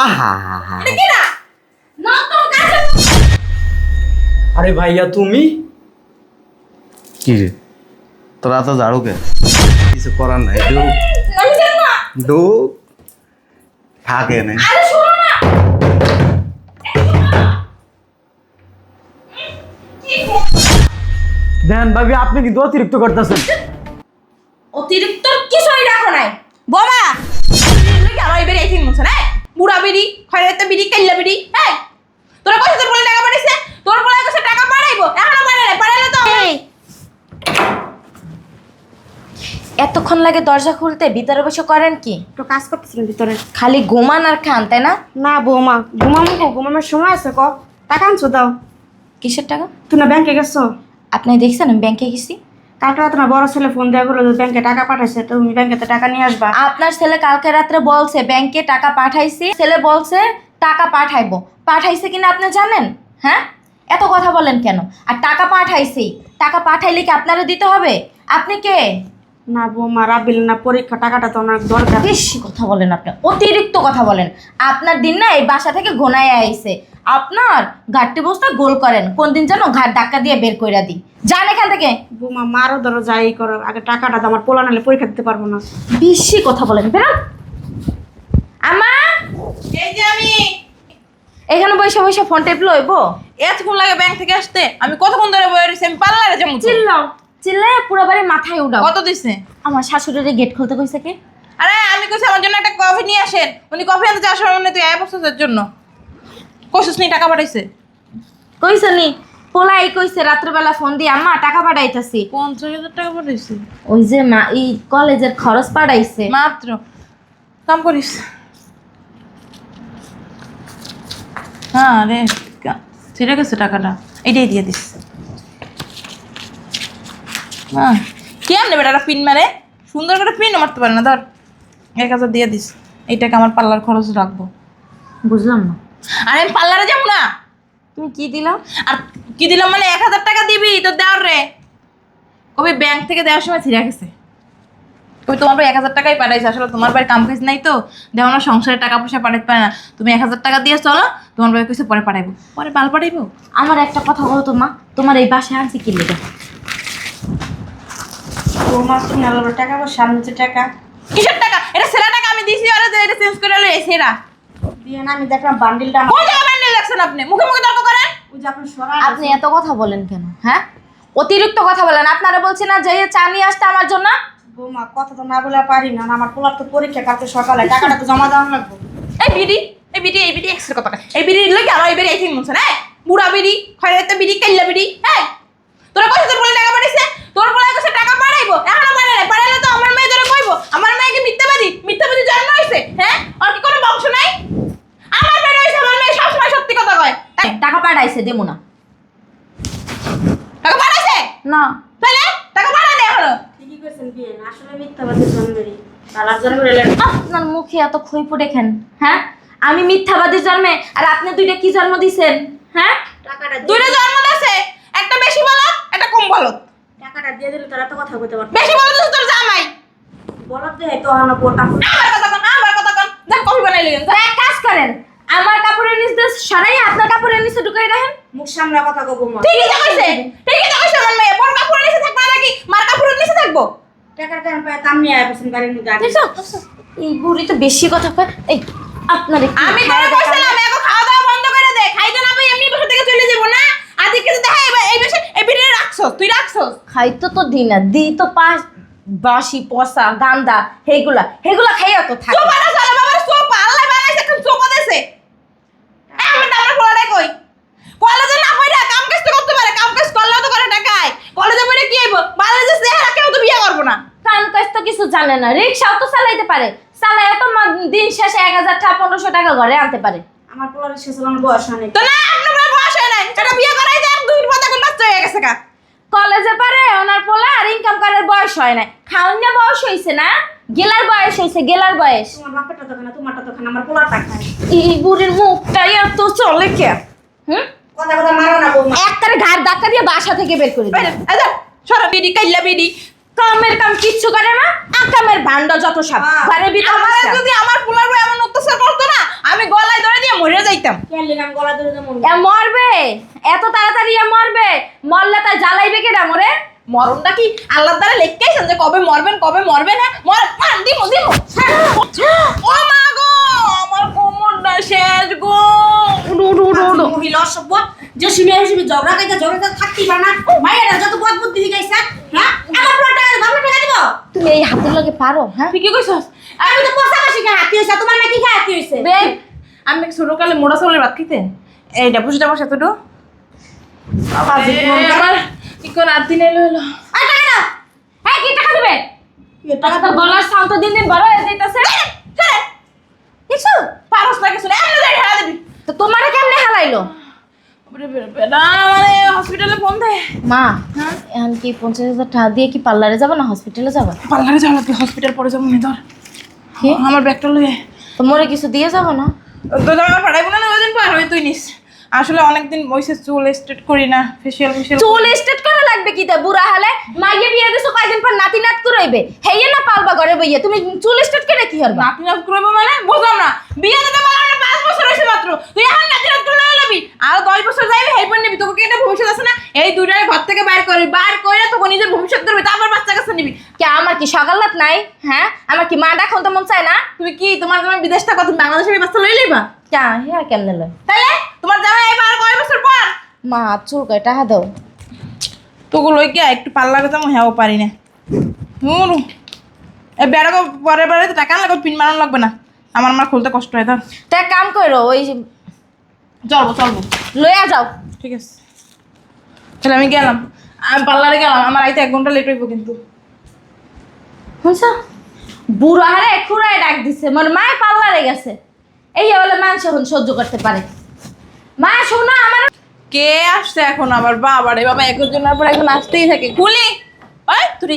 আহা কি না নতুন কাছে আরে ভাইয়া তুমি কি রে তোরা তো ঝাড়ু কে কিছু করার নাই আমি জানি না ডো থাকে না আরে শোনো না দেন ভাবি আপনি কিন্তু অতিরিক্ত করতেছেন। অতিরিক্ত কিছুই রাখো নাই বোমা তুই আমার এবারে এই মুছ না বুড়া বিড়ি খয়রাতে বিড়ি কাইল্লা বিড়ি হ্যাঁ তোরা কইছ তোর বলে টাকা পাঠাইছে তোর বলে কইছে টাকা পাঠাইবো এখনো পাঠাইলে তো এতক্ষণ লাগে দরজা খুলতে ভিতরে বসে করেন কি তো কাজ করতেছিলাম ভিতরে। খালি ঘুমান আর খান তাই না না বৌমা ঘুমানোর সময় আছে ক টাকা আনছো দাও। কিসের টাকা তুই না ব্যাংকে গেছো? আপনি দেখছেন আমি ব্যাংকে গেছি কালকে রাতে না বড় ছেলে ফোন দেওয়া করলো ব্যাংকে টাকা পাঠাইছে, তুমি ব্যাংকে টাকা নিয়ে আসবা। আপনার ছেলে কালকে রাত্রে বলছে ব্যাংকে টাকা পাঠাইছি ছেলে বলছে টাকা পাঠাইবো পাঠাইছে কিনা আপনি জানেন হ্যাঁ এত কথা বলেন কেন আর টাকা পাঠাইছি টাকা পাঠাইলে কি আপনারা দিতে হবে আপনি কে না বৌমা রাবিল না পরীক্ষা টাকাটা তো অনেক দরকার। বেশি কথা বলেন আপনি অতিরিক্ত কথা বলেন আপনার দিন না এই বাসা থেকে ঘনায় আইছে আপনার ঘাটটি বস্তা গোল করেন কোন দিন যেন ঘাট ধাক্কা দিয়ে বের কইরা দিই যান এখান থেকে বৌমা মারো ধরো যাই করো, আগে টাকাটা দাও, আমার পোলা নালে পরীক্ষা দিতে পারবো না। বেশি কথা বলেন বেরান আমা এই যে আমি এখানে বসে বসে ফোন টেপ লইবো এতক্ষণ লাগে ব্যাংক থেকে আসতে আমি কতক্ষণ ধরে বয়ে রয়েছি আমি পার্লারে যাবো তো। চিল্লাও চিল্লে পুরো বাড়ি মাথায় উঠাও কত দিছে আমার শাশুড়ির গেট খুলতে কইছে কে আরে আমি কইছি আমার জন্য একটা কফি নিয়ে আসেন উনি কফি আনতে যাওয়ার সময় উনি তুই আয় বসের জন্য কইছিস নি টাকা পাঠাইছে কইছে নি পোলাই কইছে রাত্রেবেলা ফোন দিয়ে আম্মা টাকা পাঠাইতাছি 50,000 টাকা পাঠাইছে ওই যে মা এই কলেজের খরচ পাঠাইছে মাত্র কাম করিস হ্যাঁ রে ছিঁড়ে গেছে টাকাটা এটাই দিয়ে দিস হ্যাঁ কেমনে বেটারা পিন মারে সুন্দর করে পিন মারতে পারে না ধর 1,000 দিয়ে দিস এই টাকা আমার পার্লার খরচ রাখবো বুঝলাম না আর আমি পার্লারে যাবো না তুমি কি দিলা আর কি দিলাম মানে 1,000 টাকা দিবি তো দেওয়ার রে কবে ব্যাংক থেকে দেওয়ার সময় ছিঁড়ে গেছে ওই তোমার ভাই 1,000 টাকাই পাঠাইছে আসলে তোমার ভাই কাম কাজ নাই তো দেওয়া না সংসারে টাকা পয়সা পাঠাতে পারে না তুমি 1,000 টাকা দিয়ে চলো তোমার ভাই কইছে পরে পাঠাইবো পরে বাল পাঠাইবো আমার একটা কথা বলো তো মা তোমার এই বাসায় আনছি কি লেগে বৌমা তুমি আলো টাকা পয়সা আনছে টাকা কিসের টাকা এটা সেরা টাকা আমি দিছি আরে যে এটা চেঞ্জ করে লই সেরা দিয়ে না আমি দেখলাম বান্ডিলটা কোন জায়গা বান্ডিল রাখছেন আপনি মুখে মুখে তর্ক করেন ওই যে আপনি সরা আপনি এত কথা বলেন কেন হ্যাঁ অতিরিক্ত কথা বলেন আপনারা বলছি না যে চা নিয়ে আসতে আমার জন্য বৌমা কথা তো না বলে পারি না, আমার পোলার তো পরীক্ষা কালকে সকালে, টাকাটা তো জমা দেওয়া লাগবে। এই বিড়ি এক্সের কথা এই বিড়ি লই আমার এই বিড়ি এই মুছে না বুড়া বিড়ি খয়রাতে বিড়ি কাইল্লা বিড়ি হ্যাঁ তোরা কইছ তোর বলে টাকা পাঠাইছে তোর বলে কইছে টাকা পাঠাইবো এখনো পাঠাইলে তো আমার মেয়ে ধরে কইবো আমার মেয়েকে মিথ্যাবাদী জন্ম হইছে হ্যাঁ আর কি কোনো বংশ নাই আমার মেয়ে হইছে আমার মেয়ে সবসময় সত্যি কথা কয় টাকা পাঠাইছে দেবো না টাকা পাঠাইছে না তাহলে টাকা পাঠাই দে এখনো ঠিকই কইছেন বিয়ে আসলে মিথ্যাবাদী জন্মেরই তালার জন্মের এলেন। আপনার মুখে এত খই পড়ে খেন হ্যাঁ আমি মিথ্যাবাদী জন্মে আর আপনি দুইটা কি জন্ম দিছেন হ্যাঁ টাকাটা দিয়ে দুইটা জন্ম দিছে একটা বেশি বলত একটা কম বলত টাকাটা দিয়ে দিলে তারা তো কথা বলতে পারবে। বেশি বলত তোর জামাই বলতে তো আনা পোটা আমার কথা কন দেখ কফি বানাই লইন তো এক কাজ করেন আমার কাপড়ের নিচে সরাই আপনার কাপড়ের নিচে ঢুকাই রাখেন মুখ সামনে কথা কব মা। ঠিকই তো কইছে আমার মেয়ে বড় কাপড়ের নিচে থাকবে নাকি মার কাপড়ের নিচে থাকবো টাকার কেন পায় তাম নিয়ে আয় বসেন গাড়ির মধ্যে আগে। দেখছো এই বুড়ি তো বেশি কথা কয় এই আপনারে কি আমি খাওয়া তোরে দাওয়া কইছিলাম এগো খাওয়া দাওয়া বন্ধ করে দে খাইতে না পাই এমনি বসে থেকে চলে যাব না আদি কিছু দেখা এই বসে এই ভিডিও রাখছস তুই রাখছস খাইতো তো দি না দি তো পাঁচ বাসি পসা গান্দা হেগুলা খাইয়া তো থাকে সোপাটা চলে বাবার সোপা আল্লাহ বানাইছে এখন সোপা দেছে আমি তো আমরা পড়াই কই কলেজে না পড়া কাম কাজ তো করতে পারে কাম কাজ করলেও তো করে টাকায় কলেজে পড়ে কি হইব বাংলাদেশে চেহারা কেউ তো বিয়ে করবো না কাম কাজ তো কিছু জানে না রিক্সাও তো চালাইতে পারে চালাইয়া তো দিন শেষে 1,000 টাকা 1,500 টাকা ঘরে আনতে পারে আমার পোলার শেষ হলো বয়স অনেক। তো না আপনার বয়স হয় নাই এটা বিয়ে করাই দেন দুই পথে কোন বাচ্চা হয়ে গেছে কা কলেজে পারে ওনার পোলা আর ইনকাম করার বয়স হয় না খাওয়ার না বয়স হইছে না গেলার বয়স হইছে গেলার বয়স তোমার বাপেরটা তো খানা তোমারটা তো খানা, আমার পোলারটা খায়। এই বুড়ির মুখটাই এত চলে কে হুম কথা কথা মারো না বৌমা। একটারে ঘাট ধাক্কা দিয়ে বাসা থেকে বের করে দিই আচ্ছা সরা বিডি কাইল্লা বিডি কামের কাম কিচ্ছু করে না আকামের ভান্ডা যত সব ঘরের ভিতর আমার বসা। যদি আমার পোলার বই এমন অত্যাচার করতো না আমি গলায় আমি গলা ধরে দেবো মরবে এত তাড়াতাড়ি মরবে, মরলে তাই জ্বালাইবে কেডা মরে? মরণটা কি আল্লাহর দ্বারা লেখকেছেন যে কবে মরবেন হ্যাঁ দিমু ও মা গো আমার কোমরটা শেষ গো মহিলা অসভ্য যে সিমে হিসেবে ঝগড়া থাকতেই পারে না মায়েরা যত বদ বুদ্ধি শিখাইছে হ্যাঁ আমার পুরো টাকা ভালো টাকা দিব তুমি এই হাতের লগে পারো? হ্যাঁ তুই কি কইছস আমি তো পোষামাসি খা হাতি হইছে তোমার না কি খা হাতি হইছে বেব আমি ছোটকালে মোড়া চাউলের ভাত খেতেন এইটা বুঝতে পারছ এতটু আমার কি করে রাত দিন এলো এলো আর টাকা দাও। এই কি টাকা দিবে? টাকা তো গলার সাউন্ড তো দিন দিন বড় হয়ে যাইতাছে। কিছু পারস না কিছু এমনি যাই হেলা দিবি তো তোমারে কেমনে হালাইলো? মানে হসপিটালে ফোন দেয় মা এখন কি 50,000 টাকা দিয়ে কি পার্লারে যাবে না হসপিটালে যাবে? পার্লারে যাওয়া লাগবে হসপিটাল পরে যাবো নি ধর কি আমার ব্যাগটা লয়ে তো মোরে কিছু দিয়ে যাবো না? তো আমার পাঠাইবো না ওই দিন পার হয়ে তুই নিস আসলে অনেকদিন বসে চুল স্ট্রেট করি না ফেসিয়াল চুল স্ট্রেট করা লাগবে কি তা বুড়া হলে মাইয়ে বিয়ে দিছো কয়দিন পর নাতি নাত করাইবে হেইয়ে না পালবা ঘরে বইয়ে তুমি চুল স্ট্রেট করে কি করবা? নাতি নাত করবো মানে বুঝলাম না বিয়ে দিতে পারলাম না 5 বছর হয়েছে মাত্র তুই এখন নাতি নাত করে লবি আর 10 বছর যাইবি হেইপন নিবি তোকে কি এটা ভবিষ্যৎ আছে না এই দুইটারে ঘর থেকে বাইর করবি বার কইরা তোকে নিজের ভবিষ্যৎ করবি তারপর বাচ্চা কাছে নিবি কে আমার কি সকালাত নাই? হ্যাঁ আমার কি মা ডাকন তো মন চায় না? তুমি কি তোমার জামাই বিদেশ থাকো তুমি বাংলাদেশের বাচ্চা লই লইবা কে হ্যাঁ কেমনে লয়? তাইলে তোমার জামাই এবার আর কয় বছর পর মা চুল কয় টাকা দাও। তোকে লই গিয়া একটু পার্লারে যাবো হ্যাঁ পারি না এই বেড়াকে পরে বেড়াতে টাকা লাগবে পিন মারানো লাগবে না আমার খুলতে কষ্ট হয় ধর তা এক কাম করো ওই চলবো লইয়া যাও। ঠিক আছে তাহলে আমি গেলাম আমি পার্লারে গেলাম আমার আইতে 1 ঘন্টা লেট হইব কিন্তু বুঝছো বুড়ো হারে খুঁড়ায় ডাক দিছে মোর মায় পাল্লারে গেছে এই হলে মানুষ এখন সহ্য করতে পারে। মা শোনো আমার কে আসছে এখন আবার বাবারে বাবা একজনের পর এখন আসতেই থাকে খুলি ওই তুই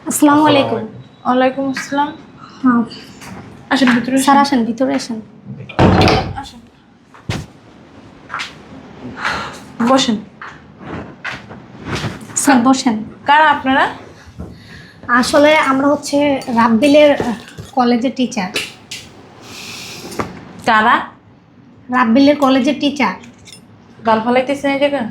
আসসালামু আলাইকুম ওয়ালাইকুম আসসালাম হ্যাঁ আসেন ভিতরে স্যার আসেন ভিতরে আসেন আসেন বসেন স্যার বসেন কারা আপনারা আসলে আমরা হচ্ছে রাব্বিলের কলেজের টিচার কারা রাব্বিলের কলেজের টিচার গাল ফালাইতেছেন এই জায়গা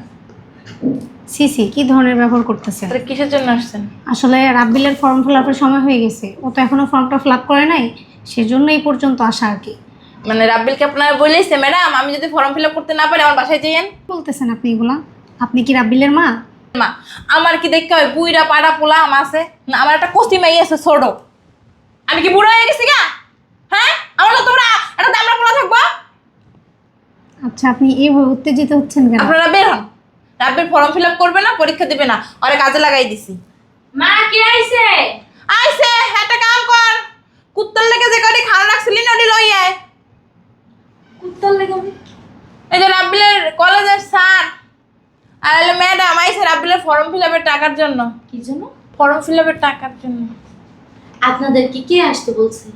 সিসি কি ধরনের ব্যবহার করতেছেন? তাহলে কিসের জন্য আসছেন আসলে রাব্বিলের ফর্ম ফিল আপের সময় হয়ে গেছে ও তো এখনো ফর্মটা ফিল আপ করে নাই সেজন্য এই পর্যন্ত আসা আর কি। মানে রাব্বিলকে আপনারা বলেছে ম্যাডাম আমি যদি ফর্ম ফিল আপ করতে না পারি আমার বাসায় যাইয়েন বলতেছেন আপনি এগুলা? আপনি কি রাব্বিলের মা? মা আমার কি দেখতে হয় বুইরা পাড়া পোলা আমার আছে না আমার একটা কস্তি মাই আছে ছোট আমি কি বুড়ো হয়ে গেছি গা হ্যাঁ আমার তো তোমরা একটা দামড়া পোলা থাকবো আচ্ছা আপনি এইভাবে উত্তেজিত হচ্ছেন কেন? আপনারা বের হন রাব্বিল ফর্ম ফিল আপ করবে না পরীক্ষা দিবে না ওরে কাজে লাগাই দিছি মা কি আইছে? আইছে একটা কাম কর কুত্তার লেগে যে করি খাওয়া রাখছিলি না ওটি লই আয় কুত্তার লেগে এই যে রাব্বিলের কলেজের স্যার আর হলো ম্যাডাম আইছে রাব্বিলের ফর্ম ফিল আপের টাকার জন্য কি জন্য? ফর্ম ফিল আপের টাকার জন্য আপনাদের কি কে আসতে বলছে?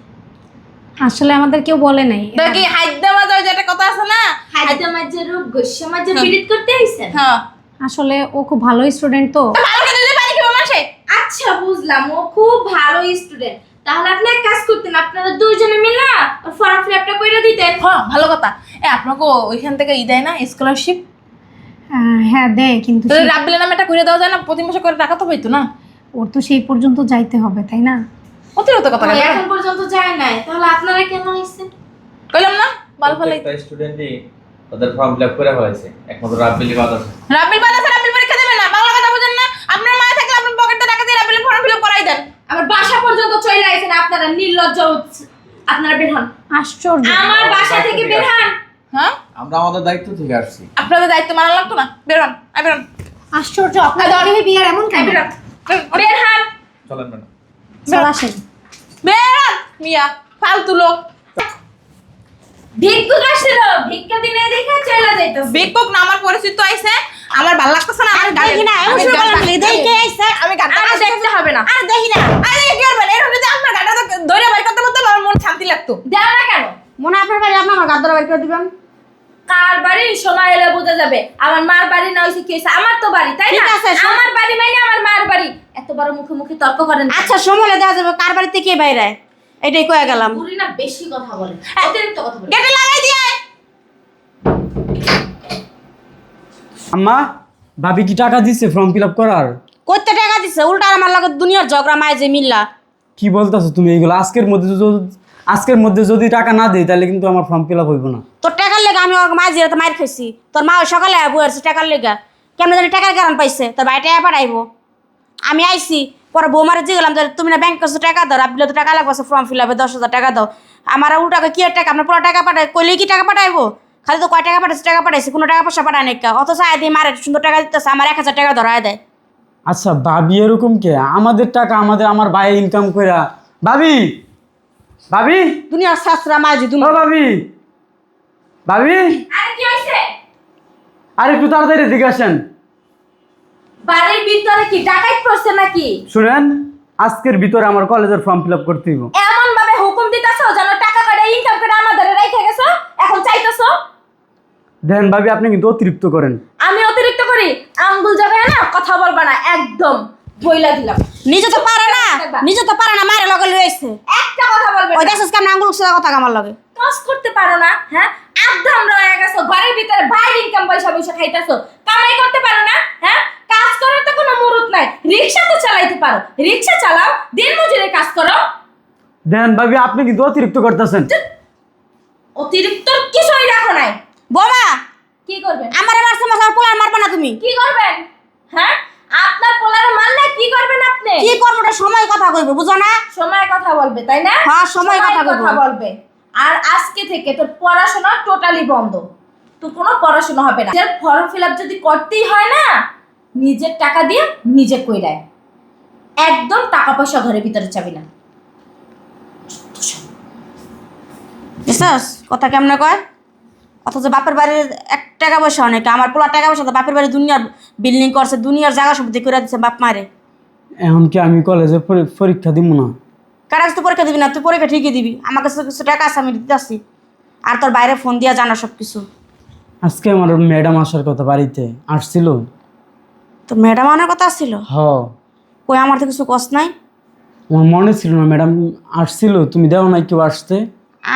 আসলে আমাদের কেউ বলে নাই। তো কি হাইদ্যা মাজা ওই যে একটা কথা আছে না হাইদা মাঝে রূপ গোস্বা মাঝে বিডিট করতে আইছেন? হ্যাঁ আসলে ও খুব ভালো স্টুডেন্ট তো। ভালো করে দিলে পানি খাবো মাসে আচ্ছা বুঝলাম ও খুব ভালো স্টুডেন্ট তাহলে আপনি এক কাজ করতেন আপনারা দুইজনে মিলে ওর ফর্ম ফিল আপটা কইরা দিতেন। হ্যাঁ ভালো কথা আপনাকে ওইখান থেকে দেয় না স্কলারশিপ হ্যাঁ দেয় কিন্তু রাব্বিলের নামে এটা করে দেওয়া যায় না প্রতি মাসে করে টাকা তো পাইতো না ওর তো সেই পর্যন্ত যাইতে হবে তাই না? অতিরিক্ত কথা ও এখন পর্যন্ত যায় নাই তাহলে আপনারা কেন আইছেন? কইলাম না বাল ফালাই প্রত্যেকটা স্টুডেন্টই ওদের ফর্ম ফিল আপ করে হয়েছে একমাত্র রাব্বিলই বাদ আছে রাব্বিল বাদ আছে রাব্বিল পরীক্ষা দেবে না বাংলা কথা বুঝেন না আপনার মায়ে থাকলে আপনার পকেটে টাকা দিয়ে রাব্বিলের ফর্ম ফিল আপ করাই দেন আমার বাসা পর্যন্ত চলে আইছেন আপনারা নির্লজ্জ আপনারা বের হন আশ্চর্য। আমার বাসা থেকে বের হন। হ্যাঁ আমরা আমাদের দায়িত্ব থেকে আসছি আপনাদের দায়িত্ব মানা লাগতো না বেরোন বেরোন আশ্চর্য আপনাদের বিহেভিয়ার এমন কেন? বের হন চলেন ম্যাডাম স্যার আসেন। বেরোন মিয়া ফালতু লোক ভিক্ষুক আসছিল ভিক্ষা দিনে দেখে চলে যাইতেছে। বিগ না আমার পরিচিত আইছে আমার ভালো লাগতেছে না আমার গাড়ি দেখি না, এমন শুরু করলাম নাকি? দেখি কে আইছে? আমি গাড়িটা আর দেখতে হবে না। আরে দেখি না। আরে কি করবেন এর যদি আপনার গাড়িটা ধরে বাইর করতে পারতো আমার মন শান্তি লাগতো দেও না কেন? মনে হয় আপনার বাড়ি আপনি আমার গাদ্দার বাড়ি করে দিবেন। কার বাড়ি সময় এলে বোঝা যাবে। আমার মার বাড়ি না হইছে কি হইছে আমার তো বাড়ি তাই ঠিক না? আছে, আমার বাড়ি মানে আমার মার বাড়ি। এত বড় মুখে মুখে তর্ক করেন না। আচ্ছা সময় দেওয়া যাবে কার বাড়িতে কে বাইরে এটাই কয়ে গেলাম। বুড়ি না বেশি কথা বলে অতিরিক্ত কথা বলে। গেটে লাগাই দিয়ে আম্মা ভাবি কি টাকা দিচ্ছে ফর্ম ফিল আপ করার? কইতে টাকা দিছে উল্টা আমার লাগে দুনিয়ার ঝগড়া মায় যে মিল্লা। কি বলতেছো তুমি এইগুলো? আজকের মধ্যে যদি টাকা না দেই তাহলে কিন্তু আমার ফর্ম ফিল আপ হইব না। তোর টাকার লেগে আমি ওর মাঝে তো মার খাইছি। তোর মা ওই সকালে বইছে টাকার লেগে, কেমন জানি টাকার কারণ পাইছে, তোর ভাই টাকা পাঠাইবো। আমি আইছি পরে বৌমারে জিগেলাম যে তুমি না ব্যাংক কাছে টাকা দাও, আপনি তো টাকা লাগবে ফর্ম ফিল আপে 10,000 টাকা দাও। আমার উল্টা কি আর টাকা আপনার পুরো টাকা পাঠাই কইলে কি টাকা পাঠাইবো? খালি তো কয় টাকা পাঠাইছে, টাকা পাঠাইছে, কোনো টাকা পয়সা পাঠায় নাই। অথচ আয় দিয়ে মারে সুন্দর টাকা দিতেছে, আমার 1,000 টাকা ধরায় দেয়। আচ্ছা ভাবি এরকম কে? আমাদের টাকা আমার ভাই ইনকাম কইরা। ভাবি ভাবি দুনিয়ার শাস্ত্রা মাঝি ও ভাবি ভাবি আরে কি হইছে? আর একটু তাড়াতাড়ি এদিকে আসেন। বাড়ির ভিতরে কি ডাকাত পড়ছে নাকি? শুনেন, আজকের ভিতরে আমার কলেজের ফর্ম ফিল আপ করতে হইব। এমন ভাবে হুকুম দিতাছো যেন টাকা কাটা ইনকাম করে আমাদের রেখে গেছো, এখন চাইতেছো? দেন ভাবি আপনি কিন্তু অতিরিক্ত করেন। আমি অতিরিক্ত করি? আঙ্গুল জায়গায় না কথা বলবা না, একদম বইলা দিলাম। নিজে তো পারে না, নিজে তো পারে না, মায়ের লগে লইছে। একটা কথা বলবে ওই না। দেখছিস কেমন আঙ্গুল সাদা কথা আমার লগে। কাজ করতে পারো না? হ্যাঁ, আধধাম রয়ে গেছো ঘরের ভিতরে, বাইরে ইনকাম পয়সা পয়সা খাইতেছো, কামাই করতে পারো না? হ্যাঁ, কাজ করার তো কোনো মুরুত নাই। রিকশা তো চালাইতে পারো, রিকশা চালাও, দিন মজুরে কাজ করো। দেন ভাবি আপনি কিন্তু অতিরিক্ত করতেছেন। অতিরিক্ত কিছুই রাখো নাই। বোমা কি করবেন? আমারে মারছে মাসার পোলার মারবা না তুমি। কি করবেন? হ্যাঁ, আপনার পোলারে মারলে কি করবেন আপনি? কি করবো ওটা সময় কথা কইবো, বুঝো না? সময় কথা বলবে, তাই না? হ্যাঁ, সময় কথা বলবো। বলবে। আর আজকে থেকে তোর পড়াশোনা টোটালি বন্ধ। তোর কোনো পড়াশোনা হবে না। নিজের ফর্ম ফিল আপ যদি করতেই হয় না, নিজের টাকা দিয়ে নিজে কইরায়। একদম টাকা পয়সা ঘরের ভিতরে চাবি না। বিশ্বাস কথা কেমনে কয়? অথচ বাপের বাড়ির 1 টাকা পয়সা অনেক, আমার পোলা টাকা পয়সা তো বাপের বাড়ি দুনিয়ার বিল্ডিং করছে, দুনিয়ার জায়গা সম্পত্তি করে দিচ্ছে বাপ মারে। এখন কি আমি কলেজে পরীক্ষা দিব না? কার কাছে তো পরীক্ষা দিবি না? তুই পরীক্ষা ঠিকই দিবি, আমার কাছে কিছু টাকা আছে আমি দিতে আসি। আর তোর বাইরে ফোন দিয়া জানা সব কিছু। আজকে আমার ম্যাডাম আসার কথা, বাড়িতে আসছিল। তো ম্যাডাম আনার কথা ছিল? হ, কই আমার তো কিছু কষ্ট নাই। আমার মনে ছিল না ম্যাডাম আসছিল, তুমি দেও নাই কেউ আসতে।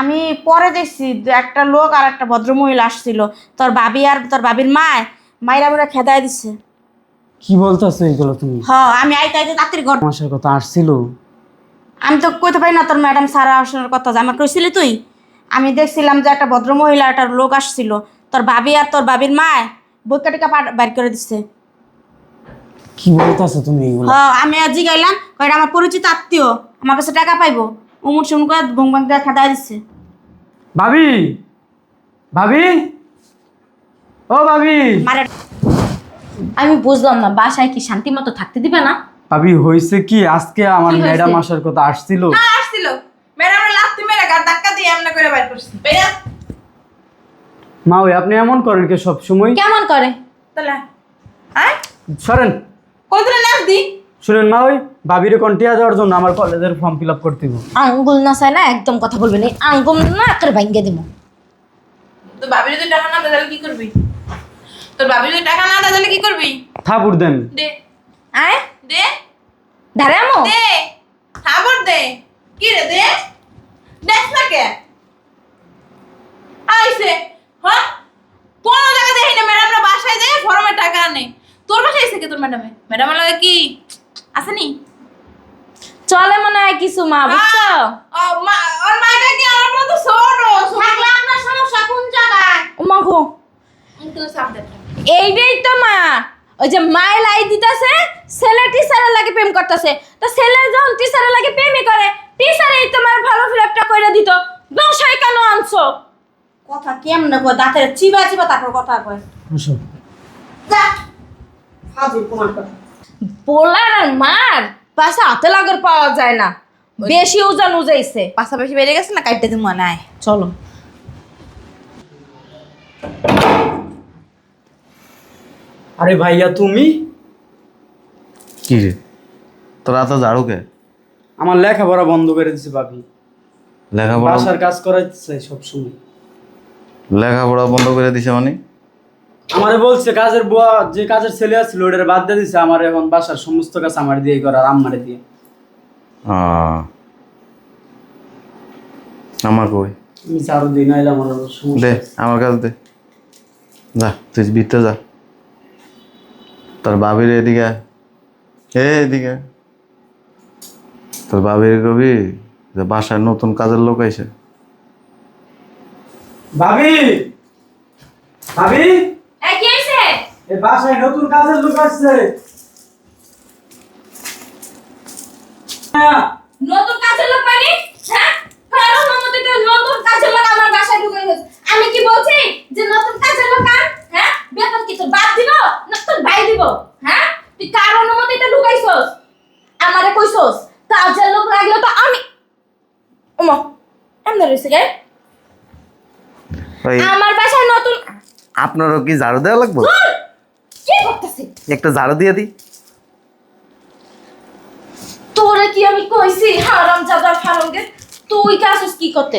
আমি পরে দেখছি একটা লোক আর একটা ভদ্রমহিলা আসছিল, তোর ভাবি আর তোর ভাবির মায়েরা বুড়া খেদাই দিচ্ছে। কি বলতেছো এগুলো তুমি? আমি আইতে আইতে তাড়াতাড়ি ঘর। আসার কথা আসছিল। আমি তো কইতে পারি না তোর ম্যাডাম সারা আসার কথা, যে আমার কইছিলি তুই। আমি দেখছিলাম যে একটা ভদ্রমহিলা একটা লোক আসছিল, তোর ভাবি আর তোর ভাবির বইকা টিকা বাইর করে দিচ্ছে। কি বলতেছো তুমি এগুলো? আমি আজ জিগাইলাম, কয়টা আমার পরিচিত আত্মীয়, আমার কাছে টাকা পাইবো, উমুর সুমুর করে ভং ভং করে খেদাই দিচ্ছে। ভাবি ভাবি ও ভাবি মারে আমি বুঝলাম না, বাসায় কি শান্তি মতো থাকতে দিবে না? ভাবি হয়েছে কি, আজকে আমার কি হয়েছে? ম্যাডাম আসার কথা আসছিল। হ্যাঁ আসছিল, ম্যাডামের লাত্তি মেরে গার ধাক্কা দিয়ে এমন করে বাইর করছি। বেরা মা ওই আপনি এমন করেন কে সব সময়? কেমন করে? তাহলে হ্যাঁ সরেন। কত নাচ দি? শুনেন মা, ওই ভাবিরে কন্টিয়া দেওয়ার জন্য আমার কলেজের ফর্ম ফিল আপ করতে হবে। আঙ্গুল না চায় না, একদম কথা বলবে না। আঙ্গুল না করে ভাঙ্গে দিব। তো ভাবির যদি টাকা না দেয় তাহলে কি করবি? তোর ভাবির যদি টাকা না দেয় তাহলে কি করবি? থাপুর দেন। দে আয় দে ধারে আমো। দে, খাবার দে। কি রে দে? দেখ না কে আইছে? হ্যাঁ, কোনো জায়গা দেখি না ম্যাডামরা বাসায় যায় ফর্মের টাকা আনে। তোর বাসায় এসে কে তোর ম্যাডামে? ম্যাডামের লাগে কি আসেনি? চলে মনে হয় কিছু মা, বুঝছো? ওর মাইটা কি আমার মতো ছোট? থাকলে আপনার সমস্যা কোন জায়গায়? মা গো, তুই সাপ দেখ। এইটাই তো মা। ওই যে মায় লাই দিতেছে, ছেলে টিচারের লাগে প্রেম করতেছে। তো ছেলে যখন টিচারের লাগে প্রেমই করে, টিচারই তোমার ভালো ফিলাপটা করে দিত। বাসায় কেন আনছো? কথা কেমনে কয়, দাঁতের চিবা চিবা তারপর কথা কয়। আসো। যা হাজির কুমার কথা। পোলার আর মার পাশে হাতে লাগর পাওয়া যায় না, বেশি ওজন উজাইছে। পাশাপাশি বেড়ে গেছে না, কাটতে তুমি মনে হয়। চলো। আরে ভাইয়া তুমি? কি রে, তোর এত ঝাড়ু কে? আমার লেখাপড়া বন্ধ করে দিছে ভাবি। লেখাপড়া বাসার কাজ করাইছে সবসময়। লেখাপড়া বন্ধ করে দিছে মানে? আমারে বলছে কাজের বুয়া, যে কাজের ছেলে আছিল ওটারে বাদ দিয়ে দিছে। আমার এখন বাসার সমস্ত কাজ আমার দিয়ে করার, আম্মারে দিয়ে। আমার কই আমি চারো দিন আইলাম, আমার দে, আমার কাছে দে। যা তুই ভিতরে যা। তোর বাবির এদিকে আয়। এদিকে তোর বাবির কবি যে বাসায় নতুন কাজের লোক আইছে। ভাবি ভাবি এই কি হইছে? এই বাসায় নতুন কাজের লোক আসছে। নতুন কাজের লোক মানে? হ্যাঁ? কারণ অনুমতি তো নতুন কাজের লোক আমার বাসায় ঢুকে গেছে। আমি কি বলছি যে নতুন কাজের লোক আন? হ্যাঁ? বেতন কি তোর বাপ দিব না তোর ভাই দিব? হ্যাঁ? তুই কার অনুমতিতে ঢুকাইছস? আমারে কইছস কাজের লোক লাগলে তো আমি ওমা এমন রইছে গে? ওই আমার বাসায় নতুন আপনারও কি ঝাড়ু দেওয়া লাগবে? কি করতেছিস? একটা ঝাড়ু দিয়ে দিই। তোরে কি আমি কইছি হারামজাদা ফারঙ্গে তুই কাজস কি করতে?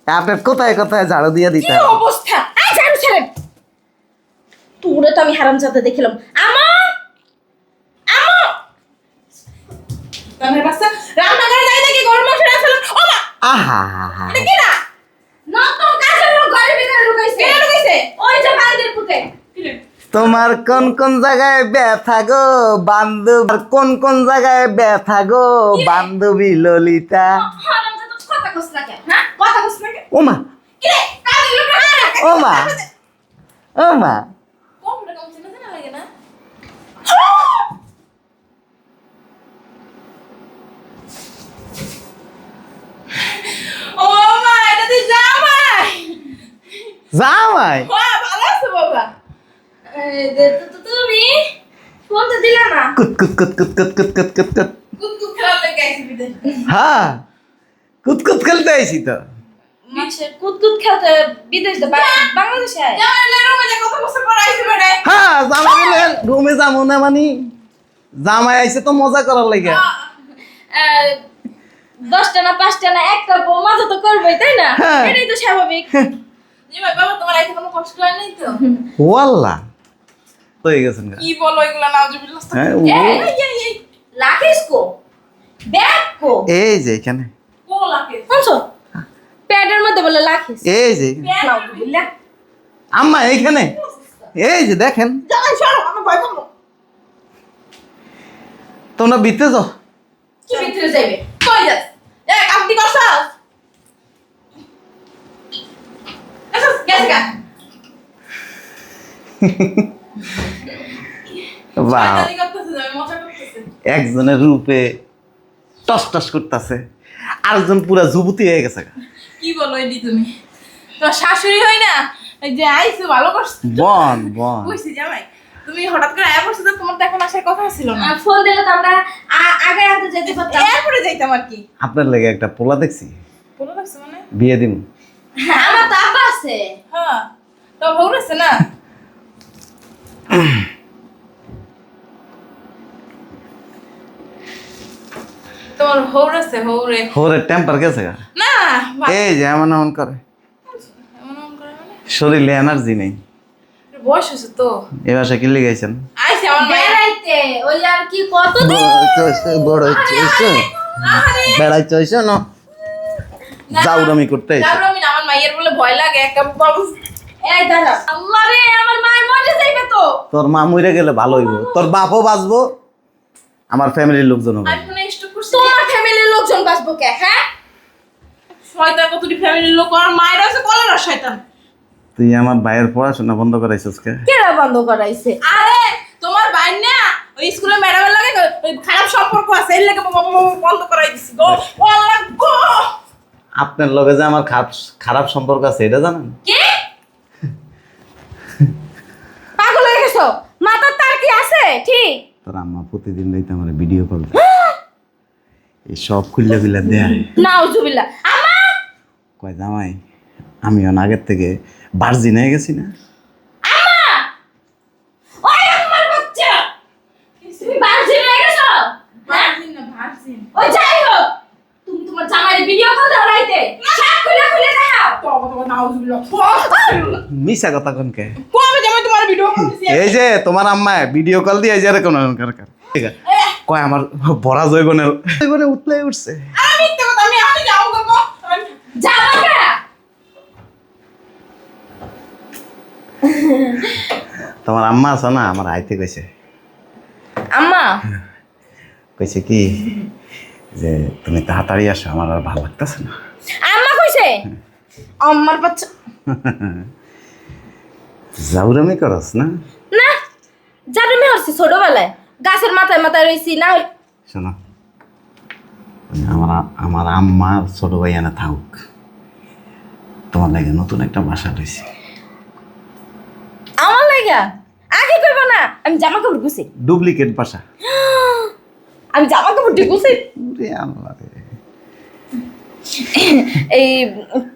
আপনার কোথায় কোথায় ঝাড়ু দিয়ে দিতে কি হবে? অবস্থা? আই জানো ছেড়ে তোরে তো আমি হারামজাদা দেখিলাম আমা আমা আমার বাসা রান্নাঘরে যাই নাকি গরম মাংস রান্না ও মা আহা এটা কি না নতুন কাজের লোক ঘরের ভিতরে ঢুকাইছে কে ঢুকাইছে ওই যে বান্দির পুতে তোমার কোন কোন জায়গায় ব্যথা গো বান্ধব, কোন কোন জায়গায় ব্যথা গো বান্ধবী ললিতা। হারামজাদা কথা কস না কেন হ্যাঁ কথা কস না কেন ওমা কি রে কাজের লোক ওমা ওমা কোন রকম চিন্তা না লাগে না ও মা এটা তুই জামাই জামাই বাহ ভালো আছো বাবা তুমি ফোন তো দিলা না কুত কুত কুত কুত কুত কুত কুত কুত কুত কুকুর খেলার লেগে আইছি বিদেশ হ্যাঁ কুত কুত খেলতে আইছি তো। মানুষের কুতকুত খেলতে বিদেশ দে বাংলাদেশে জামাই লেরো মজা কত বছর পর আইছি বেড়ে হ্যাঁ জামাই রুমে যাবো না মানি জামাই আইছে তো মজা করার লাগে। 10টা না 5টা না একটা বউ মজা তো করবেই তাই না হ্যাঁ। এটাই তো স্বাভাবিক জামাই বাবা তোমার আইতে কোনো কষ্ট হয় নাই তো ওয়াল্লাহ হয়ে গেছেন গা। কি বলো এগুলা নাউজুবিল্লাহ হ্যাঁ এই লাখিস কো ব্যাগ কো এই যে এখানে কো লাখিস শুনছো প্যাডের মধ্যে বলে লাখিস এই যে নাউজুবিল্লাহ আম্মা এইখানে এই যে দেখেন জামাই সরো আমি ভয় পাবো তোমরা বিতে যাও। কি ভিতরে যাইবে কই যাস কামটি করছস এসো গেছ গা বাহ শয়তানি করতেছে আমি মজা করতেছে একজনের রূপে টস টস করতেছে আরেকজন পুরা যুবতী হয়ে গেছে গা। কি বলো এডি তুমি তোমার শাশুড়ি হই না এই যে আইছো ভালো করছো বন বন কইছি জামাই তুমি হঠাৎ করে আয়া পড়ছো তো তোমার তো এখন আসার কথা ছিল না ফোন দিলে তো আমরা আগে আগে যেতে পারতাম এরপরে যাইতাম আর কি আপনার লেগে একটা পোলা দেখছি, বলো লাগছে মানে বিয়ে দিম। আমার তো আব্বা আছে হ্যাঁ তো ভোর আছে না তোমার হৌর আছে হৌরে হোরে টেম্পার গেছে গা। না এই যে এমন এমন করে এমন এমন করে মানে শরীরে এনার্জি নেই। বয়স হয়েছে তো এ বাসা কি লেগেছেন? আইছে আমার বেড়াইতে ওই আর কি কত বড় বেড়াই চইছ না জাউরামি করতে আইছে। তারপর আমি না, আমার মায়ের বলে ভয় লাগে একটা বাবু এই দাঁড়া আল্লাহ রে আমার মায়ের মরে যাইবে তো তোর মা মরে গেলে ভালো হইব, তোর বাপও বাঁচবো, আমার ফ্যামিলির লোকজনও বাঁচবে। আইফোনে স্টক করছিস তোমার ফ্যামিলির লোকজন বাঁচবো কে হ্যাঁ শয়তান কতটি ফ্যামিলির লোক আর মায়ের আছে কলেরা শয়তান তুই আমার ভাইয়ের পড়াশোনা বন্ধ করাইছিস কে? কেরা বন্ধ করাইছে? আরে তোমার ভাই না ওই স্কুলে ম্যাডামের লাগে ওই খারাপ সম্পর্ক আছে এর লাগে বন্ধ করাই দিছি গো ও আল্লাহ গো আপনার লগে যে আমার খারাপ সম্পর্ক আছে এটা জানেন? কি পাগল হয়ে গেছো? মাথার তার কি আছে? ঠিক তোর আম্মা প্রতিদিন রাইতে আমার ভিডিও কল দেয়, এই সব খুললে খুললে দেয়, নাউজুবিল্লাহ। আমা কয় জামাই আমি আগের থেকে ভার্জিন হয়ে গেছি না। ওই আমার বাচ্চা তুমি বার্জিন হয়ে গেছো? ভার্জিন না ভার্জিন ওই যাই হোক তুমি তোমার জামাইয়ের ভিডিও কল দাও রাইতে সব খুলে খুলে দেখাও। বাবা নাউজুবিল্লাহ মিশা কথা কোনকে? কো আমি জামাই তোমার ভিডিও করতেছি এই যে তোমার আম্মা ভিডিও কল দিয়ে যারে কোন ঠিক আছে কয় আমার বড়া জৈবনে উঠলে উঠছে। আমি তো কথা আমি যাবো গো যাবা কে? তোমার আম্মা আছে না, আমার আইতে কইছে। আম্মা কইছে কি যে তুমি তাড়াতাড়ি আসো, আমার আর ভালো লাগতেছে না। আম্মা কইছে আম্মার বাচ্চা জাউরামি করস না? না জারুমি হচ্ছে ছোটবেলায় গাছের মাথায় মাথায় রইছি না হই- শোনো, আমার আমার আম্মার ছোট ভাই এনে থাকুক, তোমার লাগে নতুন একটা বাসা রয়েছে। আমার লাগা আগে কইব না আমি জামা কাপড় গুছি ডুপ্লিকেট বাসা। আমি জামা কাপড় ঠিক গুছি ওরে আল্লাহ রে। এই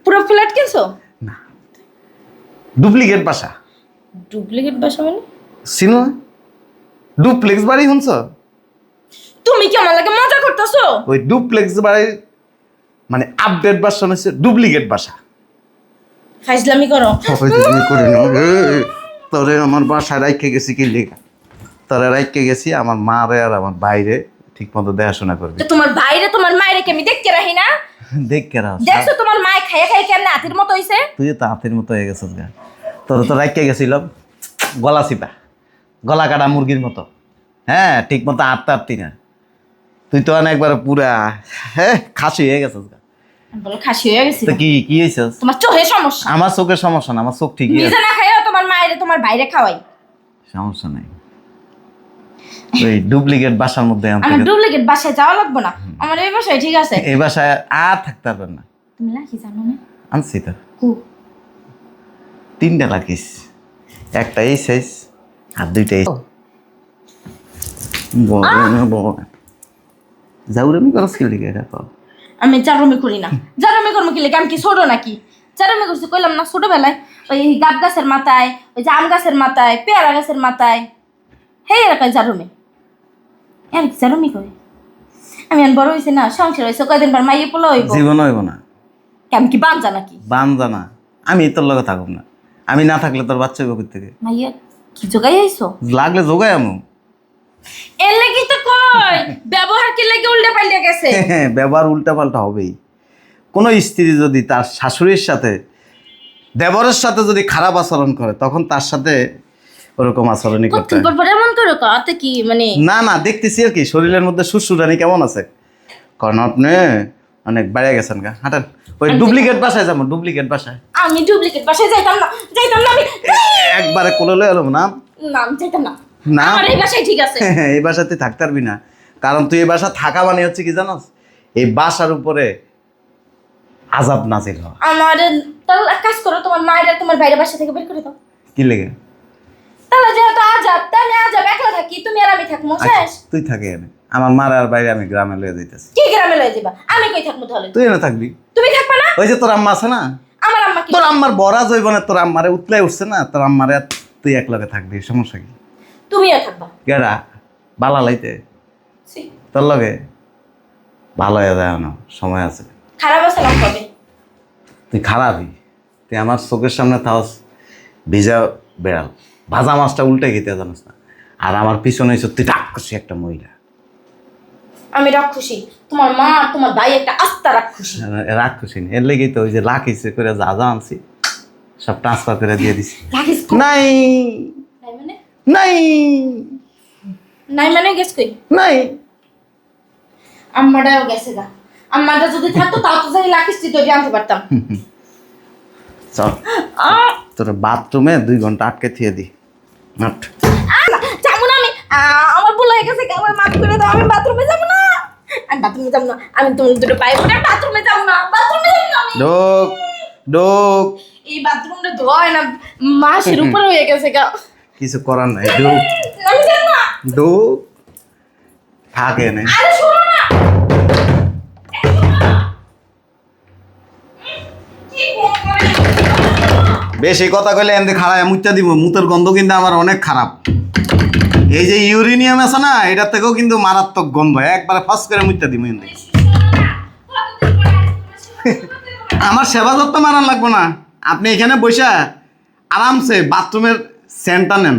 পুরো ফ্ল্যাট কিনছো ডুপ্লিকেট বাসা ডুপ্লিকেট বাসা মানে চিনো না? ডুপ্লেক্স বাড়ি শুনছ? তুমি কি আমার লাগে মজা করতেছো ওই ডুপ্লেক্স বাড়ির মানে আপডেট ভার্সন হচ্ছে ডুপ্লিকেট বাসা। ফাইজলামি করো তোরে আমার বাসায় রাইখে গেছি কি লেখা, তোরে রাইখে গেছি আমার মারে আর আমার বাইরে ঠিক মতো দেখাশোনা করবে। তো তোমার বাইরে তোমার মায়ের কি আমি দেখতে রাখি না দেখ কেরা দেখছো তোমার মায়ে খাইয়া খাইয়া কেন হাতির মতো হইছে তুই তো হাতের মতো হয়ে গেছিস গা। তোর তো রাইখে গেছিলাম গলা চিপা, গলা কাটা মুরগির মতো। হ্যাঁ, ঠিক মতো আটতি না। তুই তো একবার পুরা হ্যাঁ খাসি হয়ে গেছিস গা। বলো খাসি হয়ে গেছি তো কি হয়েছিস? তোমার চোখে সমস্যা আমার চোখের সমস্যা না, আমার চোখ ঠিকই নিজে আছে, না খাইয়া তোমার মায়ের তোমার বাইরে খাওয়াই সমস্যা নাই। ওই ডুপ্লিকেট বাসার মধ্যে আনতে আমার ডুপ্লিকেট বাসায় যাওয়া লাগবে না আমার এই বাসায় ঠিক আছে এই বাসায় আর থাকতে পারবেন না। তুমি লাখি জানো না আনছি তো কু 3টা লাখিস, একটা এই সাইজ আর 2টা এই বড় না বড়। জাউরামি করস কি লিখে এটা? আমি জারমি করি না জারমি করবো কি লেগে আমি কি ছোট নাকি জারমি করছি কইলাম না ছোটবেলায় ওই গাব গাছের মাথায় ওই যে আম গাছের মাথায় পেয়ারা গাছের মাথায় হে এরকম জারমি আর কি জারমি কই আমি আর বড় হয়েছি না সংসার হয়েছে কয়দিন পর মাইয়ে পোলা হইব জীবন হইব না, কেমন কি বাঞ্জা নাকি বান্দা না। আমি তোর লগে থাকুম না, আমি না থাকলে তোর বাচ্চা হইব থেকে। মাইয়া কি জোগাই আইছো লাগলে যোগাই আমু। এর লাগি তো কই ব্যবহার কি লাগে উল্টে পাল্টে গেছে ব্যবহার উল্টাপাল্টা হবেই। কোনো স্ত্রী যদি তার শাশুড়ির সাথে দেবরের সাথে যদি খারাপ আচরণ করে তখন তার সাথে ওরকম আচরণই করতে কতদিন হয়। পর এমন করো কাতে কি মানে না না, দেখতেছি আর কি শরীরের মধ্যে সুরসুরানি কেমন আছে। কারণ আপনি অনেক বেড়ে গেছেন গা। হাঁটেন ওই ডুপ্লিকেট বাসায় যাবো, ডুপ্লিকেট বাসায়। আমি ডুপ্লিকেট বাসায় যাইতাম না আমি একবারে কোলে লয়ে এলাম না না আমি যাইতাম না না আমার এই বাসায় ঠিক আছে এই বাসায় তুই থাকতে পারবি না। কারণ তুই এই বাসা থাকা মানে হচ্ছে কি জানোস, এই বাসার উপরে আজাব নাজিল হওয়া। আমার তাহলে এক কাজ করো তোমার মায়ের তোমার বাইরে বাসা থেকে বের করে দাও কি লেগে? তাহলে যেহেতু আজাব তাহলে আজাব একলা থাকি তুমি আর আমি থাকবো শেষ তুই থাকে এনে, আমার মার আর বাইরে আমি গ্রামে লয়ে যাইতেছি। কি গ্রামে লয়ে যাবা আমি কই থাকবো তাহলে তুই এনে থাকবি। তুমি থাকবা না ওই যে তোর আম্মা আছে না, আমার আম্মা কি তোর আম্মার বড়া জৈবনে তোর আম্মারে উতলাই উঠছে না, তোর আম্মারে আর তুই এক লগে থাকবি, সমস্যা কি? তুমিও থাকবা গেরা বালা লাইতে ছি, তোর লগে ভালো হয়ে যায় না, সময় আছে। খারাপ আছে না কবে তুই খারাপই, তুই আমার চোখের সামনে থাকস ভিজা বেড়াল, ভাজা মাছটা উল্টে খেতে জানিস না। আর আমার পিছনে সত্যি ডাক করছি একটা মহিলা। আমি রাক্ষসী তোমার মা আর তোমার ভাই একটা আস্তা রাক্ষসী রাগ খুশি না, এর লেগেই তো ওই যে লাখ হিসেবে করে যা যা আনছি সব ট্রান্সফার করে দিয়ে দিছি। রাখিস নাই নাই মানে নাই নাই মানে গেছ কই নাই আম্মাটাও গেছে গা আম্মাটা যদি থাকতো তাও তো জানি লাখিস তুই তৈরি আনতে পারতাম চল তোর বাথরুমে 2 ঘন্টা আটকে থিয়ে দি। মাঠ যাবো না আমি আমার ভুল হয়ে গেছে আমার মাফ করে দাও আমি বাথরুমে যাবো না আমি বাথরুমে যাবো না আমি তোমার দুটো পায়ে পড়ে বাথরুমে যাবো না বাথরুমে যাবো না আমি ঢোক ঢোক, এই বাথরুমটা ধোয়া হয় না মাসের উপরে হয়ে গেছে গা কিছু করার নাই। ঢোক আমি যাবো না ঢোক, থাকে না। আরে শোনো না কি করে বেশি কথা কইলে এমনি খারাপ মুচটা দিব, মুতের গন্ধ কিন্তু আমার অনেক খারাপ। এই যে ইউরেনিয়াম আছে না, এটার থেকেও কিন্তু মারাত্মক গন্ধ, একবারে ফাঁস করে মুচটা দিব। কিন্তু আমার সেবা যত্ন মারান লাগবো না, আপনি এখানে বসে আরামসে বাথরুমের সেন্টটা নেন।